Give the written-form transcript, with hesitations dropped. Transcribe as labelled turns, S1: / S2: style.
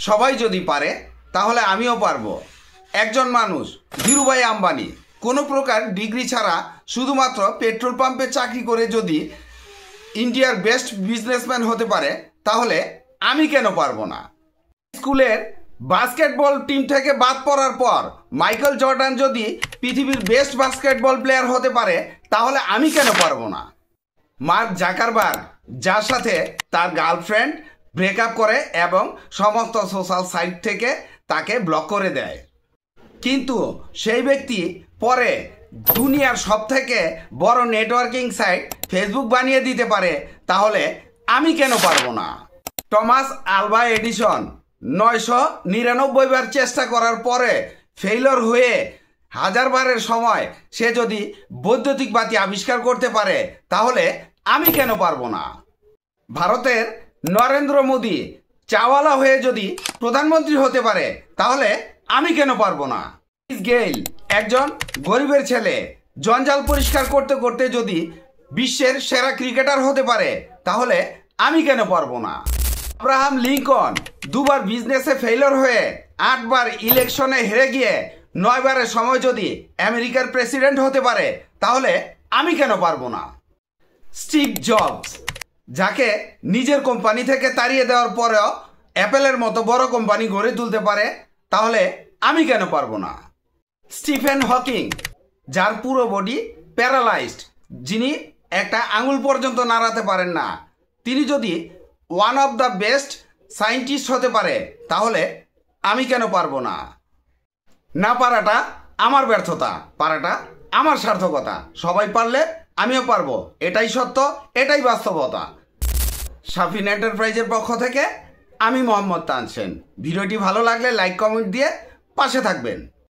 S1: সবাই যদি পারে তাহলে আমিও পারবো। একজন মানুষ ধীরুভাই আম্বানি কোনো প্রকার ডিগ্রি ছাড়া শুধুমাত্র পেট্রোল পাম্পে চাকরি করে যদি ইন্ডিয়ার বেস্ট বিজনেসম্যান হতে পারে তাহলে আমি কেন পারবো না? স্কুলের বাস্কেটবল টিম থেকে বাদ পড়ার পর মাইকেল জর্ডান যদি পৃথিবীর বেস্ট বাস্কেটবল প্লেয়ার হতে পারে তাহলে আমি কেন পারবো না? মার্ক জাকারবার্গ যার সাথে তার গার্লফ্রেন্ড ব্রেকআপ করে এবং সমস্ত সোশ্যাল সাইট থেকে তাকে ব্লক করে দেয়, কিন্তু সেই ব্যক্তি পরে দুনিয়ার সবথেকে বড় নেটওয়ার্কিং সাইট ফেসবুক বানিয়ে দিতে পারে, তাহলে আমি কেন পারবো না? টমাস আলভা এডিসন 999 বার চেষ্টা করার পরে ফেইলর হয়ে 1000 বারের সময় সে যদি বৈদ্যুতিক বাতি আবিষ্কার করতে পারে তাহলে আমি কেন পারবো না? ভারতের নরেন্দ্র মোদী চাওয়ালা হয়ে যদি প্রধানমন্ত্রী হতে পারে তাহলে আমি কেন পারবো না? ক্রিস গেইল একজন গরিবের ছেলে জঞ্জাল পরিষ্কার করতে করতে যদি বিশ্বের সেরা ক্রিকেটার হতে পারে তাহলে আমি কেন পারবো না? আব্রাহাম লিঙ্কন 2 বার বিজনেসে ফেইলর হয়ে 8 বার ইলেকশনে হেরে গিয়ে 9 বারের সময় যদি আমেরিকার প্রেসিডেন্ট হতে পারে তাহলে আমি কেন পারবো না? স্টিভ জবস যাকে নিজের কোম্পানি থেকে তাড়িয়ে দেওয়ার পরেও অ্যাপেলের মতো বড় কোম্পানি গড়ে তুলতে পারে তাহলে আমি কেন পারবো না? স্টিফেন হকিং যার পুরো বডি প্যারালাইজড, যিনি একটা আঙুল পর্যন্ত নাড়াতে পারেন না, তিনি যদি one of the best scientist হতে পারে তাহলে আমি কেন পারবো না? না পারাটা আমার ব্যর্থতা, পারাটা আমার সার্থকতা। সবাই পারলে আমিও পারবো, এটাই সত্য, এটাই বাস্তবতা। শাফিন এন্টারপ্রাইজের পক্ষ থেকে আমি মোহাম্মদ তানসেন। ভিডিওটি ভালো লাগলে লাইক কমেন্ট দিয়ে পাশে থাকবেন।